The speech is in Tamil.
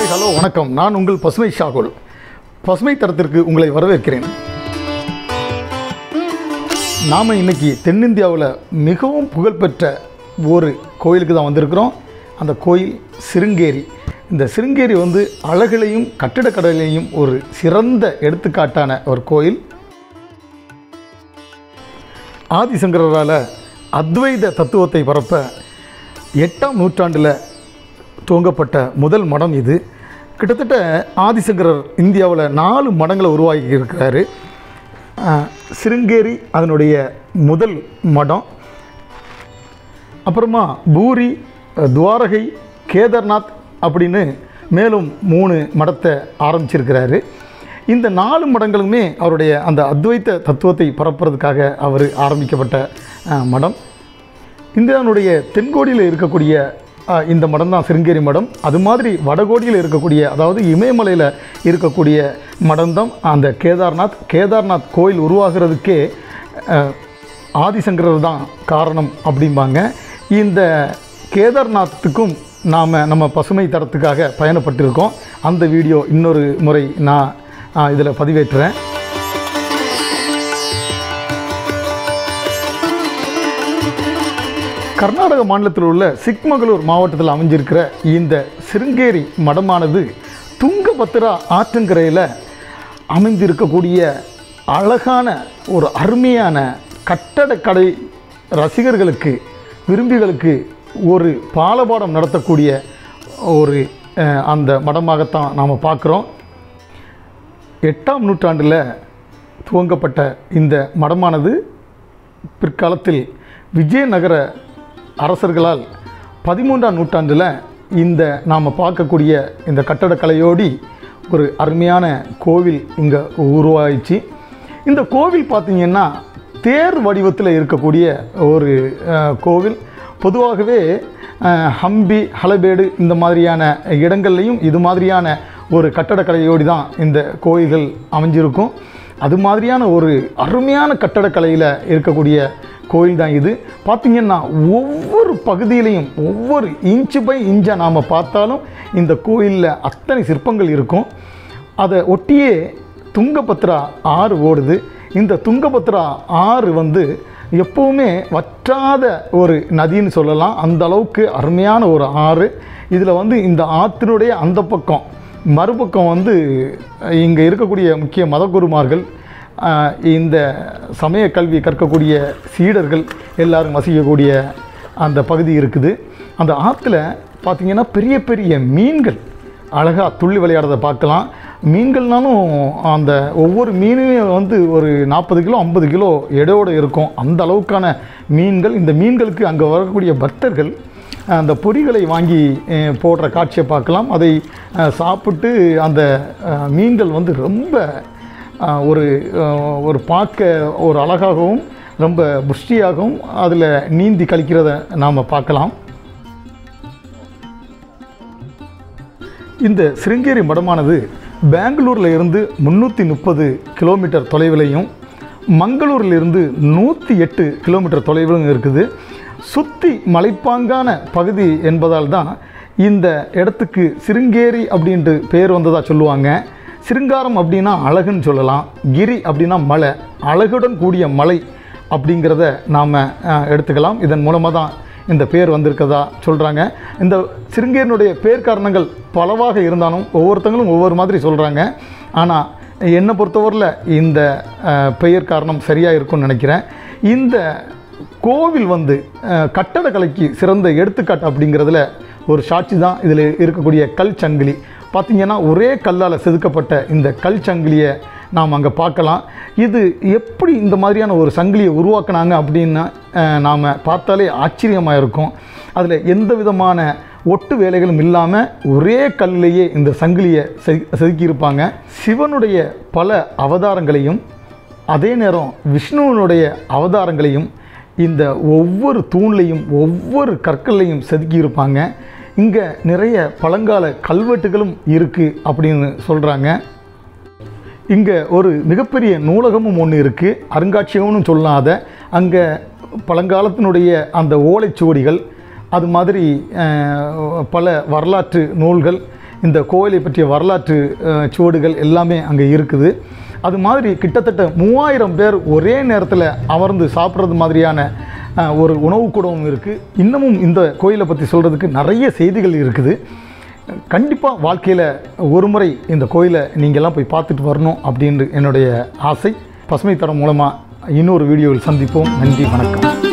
ஹாய் ஹலோ வணக்கம். நான் உங்கள் பசுமை ஷாகுல். பசுமை தரத்திற்கு உங்களை வரவேற்கிறேன். நாம் இன்றைக்கி தென்னிந்தியாவில் மிகவும் புகழ்பெற்ற ஒரு கோயிலுக்கு தான் வந்திருக்கிறோம். அந்த கோயில் சிருங்கேரி. இந்த சிருங்கேரி அழகிலையும் கட்டிடக்கலையிலையும் ஒரு சிறந்த எடுத்துக்காட்டான ஒரு கோயில். ஆதிசங்கரால் அத்வைத தத்துவத்தை பரப்ப 8ஆம் நூற்றாண்டில் துவங்கப்பட்ட முதல் மடம் இது. கிட்டத்தட்ட ஆதிசங்கரர் இந்தியாவில் 4 மடங்களை உருவாக்கி இருக்கிறாரு. சிருங்கேரி அதனுடைய முதல் மடம். அப்புறமா பூரி, துவாரகை, கேதார்நாத் அப்படின்னு மேலும் 3 மடத்தை ஆரம்பிச்சிருக்கிறாரு. இந்த 4 மடங்களுமே அவருடைய அந்த அத்வைத்த தத்துவத்தை பரப்புறதுக்காக அவர் ஆரம்பிக்கப்பட்ட மடம். இந்தியாவுடைய தென்கோடியில் இருக்கக்கூடிய இந்த மடம் தான் சிருங்கேரி மடம். அது மாதிரி வடகோடியில் இருக்கக்கூடிய, அதாவது இமயமலையில் இருக்கக்கூடிய மடம் தான் அந்த கேதார்நாத் கோயில் உருவாகிறதுக்கே ஆதிசங்கரர் தான் காரணம் அப்படிம்பாங்க. இந்த கேதார்நாத்துக்கும் நம்ம பசுமை தரத்துக்காக பயணப்பட்டிருக்கோம். அந்த வீடியோ இன்னொரு முறை நான் இதில் பதிவேற்றுறேன். கர்நாடக மாநிலத்தில் உள்ள சிக்மகளூர் மாவட்டத்தில் அமைஞ்சிருக்கிற இந்த சிருங்கேரி மடமானது துங்கபத்ரா ஆற்றங்கரையில் அமைந்திருக்கக்கூடிய அழகான ஒரு அருமையான கட்டடக்கலை ரசிகர்களுக்கு, விரும்பிகளுக்கு ஒரு பாலபாடம் நடத்தக்கூடிய ஒரு அந்த மடமாகத்தான் நாம் பார்க்குறோம். 8ஆம் நூற்றாண்டில் துவங்கப்பட்ட இந்த மடமானது பிற்காலத்தில் விஜயநகர அரசர்களால் 13ஆம் நூற்றாண்டில் இந்த நாம் பார்க்கக்கூடிய இந்த கட்டடக்கலையோடி ஒரு அருமையான கோவில் இங்கே உருவாயிடுச்சு. இந்த கோவில் பார்த்திங்கன்னா தேர் வடிவத்தில் இருக்கக்கூடிய ஒரு கோவில். பொதுவாகவே ஹம்பி, ஹலபேடு இந்த மாதிரியான இடங்கள்லையும் இது மாதிரியான ஒரு கட்டடக்கலையோடு தான் இந்த கோயில்கள் அமைஞ்சிருக்கும். அது மாதிரியான ஒரு அருமையான கட்டடக்கலையில் இருக்கக்கூடிய கோயில் தான் இது. பார்த்திங்கன்னா ஒவ்வொரு பகுதியிலையும் ஒவ்வொரு இன்ச்சு பை இன்ச்சாக நாம் பார்த்தாலும் இந்த கோயிலில் அத்தனை சிற்பங்கள் இருக்கும். அதை ஒட்டியே துங்கபத்ரா ஆறு ஓடுது. இந்த துங்கபத்ரா ஆறு எப்போவுமே வற்றாத ஒரு நதின்னு சொல்லலாம். அந்த அளவுக்கு அருமையான ஒரு ஆறு. இதில் இந்த ஆற்றினுடைய அந்த பக்கம் மறுபக்கம் இங்கே இருக்கக்கூடிய முக்கிய மதகுருமார்கள், இந்த சமய கல்வி கற்கக்கூடிய சீடர்கள் எல்லாரும் வசிக்கக்கூடிய அந்த பகுதி இருக்குது. அந்த ஆற்றுல பார்த்திங்கன்னா பெரிய பெரிய மீன்கள் அழகாக துள்ளி விளையாடுறதை பார்க்கலாம். மீன்கள்னாலும் அந்த ஒவ்வொரு மீனுமே ஒரு 40 கிலோ 50 கிலோ எடையோடு இருக்கும். அந்த அளவுக்கான மீன்கள். இந்த மீன்களுக்கு அங்கே வரக்கூடிய பக்தர்கள் அந்த பொரிகளை வாங்கி போடுற காட்சியை பார்க்கலாம். அதை சாப்பிட்டு அந்த மீன்கள் ரொம்ப ஒரு பார்க்க ஒரு அழகாகவும் ரொம்ப புஷ்டியாகவும் அதில் நீந்தி கழிக்கிறத நாம் பார்க்கலாம். இந்த சிருங்கேரி மடமானது பெங்களூரில் இருந்து 330 கிலோமீட்டர் தொலைவிலையும், மங்களூரிலிருந்து 108 கிலோமீட்டர் தொலைவிலும் இருக்குது. சுற்றி மலைப்பாங்கான பகுதி என்பதால் தான் இந்த இடத்துக்கு சிருங்கேரி அப்படின்ட்டு பேர் வந்ததாக சொல்லுவாங்க. சிருங்காரம் அப்படின்னா அழகுன்னு சொல்லலாம். கிரி அப்படின்னா மலை, அழகுடன் கூடிய மலை அப்படிங்கிறத நாம் எடுத்துக்கலாம். இதன் மூலமாக தான் இந்த பேர் வந்திருக்கதா சொல்கிறாங்க. இந்த சிருங்கேரினுடைய பேர் காரணங்கள் பலவாக இருந்தாலும் ஒவ்வொருத்தங்களும் ஒவ்வொரு மாதிரி சொல்கிறாங்க. ஆனால் என்னை பொறுத்தவரையில் இந்த பெயர் காரணம் சரியாக இருக்கும்னு நினைக்கிறேன். இந்த கோவில் கட்டடக்கலைக்கு சிறந்த எடுத்துக்காட்டு அப்படிங்கிறதுல ஒரு சாட்சி தான் இதில் இருக்கக்கூடிய கல் சங்கிலி. பார்த்திங்கன்னா ஒரே கல்லால் செதுக்கப்பட்ட இந்த கல் சங்கிலியை நாம் அங்கே பார்க்கலாம். இது எப்படி இந்த மாதிரியான ஒரு சங்கிலியை உருவாக்குனாங்க அப்படின்னு நாம் பார்த்தாலே ஆச்சரியமாக இருக்கும். அதில் எந்த விதமான ஒட்டு வேலைகளும் இல்லாமல் ஒரே கல்லையே இந்த சங்கிலியை செதுக்கியிருப்பாங்க. சிவனுடைய பல அவதாரங்களையும் அதே நேரம் விஷ்ணுவனுடைய அவதாரங்களையும் இந்த ஒவ்வொரு தூண்லையும் ஒவ்வொரு கற்கள்லையும் செதுக்கியிருப்பாங்க. இங்கே நிறைய பழங்கால கல்வெட்டுகளும் இருக்குது அப்படின்னு சொல்கிறாங்க. இங்கே ஒரு மிகப்பெரிய நூலகமும் ஒன்று இருக்குது, அருங்காட்சியகம்னு சொல்லாத. அங்கே பழங்காலத்தினுடைய அந்த ஓலைச்சுவடிகள், அது மாதிரி பல வரலாற்று நூல்கள், இந்த கோயிலை பற்றிய வரலாற்று சுவடுகள் எல்லாமே அங்கே இருக்குது. அது மாதிரி கிட்டத்தட்ட 3000 பேர் ஒரே நேரத்தில் அமர்ந்து சாப்பிட்றது மாதிரியான ஒரு உணவு கூடவும் இருக்குது. இன்னமும் இந்த கோயிலை பற்றி சொல்கிறதுக்கு நிறைய செய்திகள் இருக்குது. கண்டிப்பாக வாழ்க்கையில் ஒரு முறை இந்த கோயிலை நீங்கள்லாம் போய் பார்த்துட்டு வரணும் அப்படின்னு என்னுடைய ஆசை. பசுமை தரம் மூலமாக இன்னொரு வீடியோவில் சந்திப்போம். நன்றி, வணக்கம்.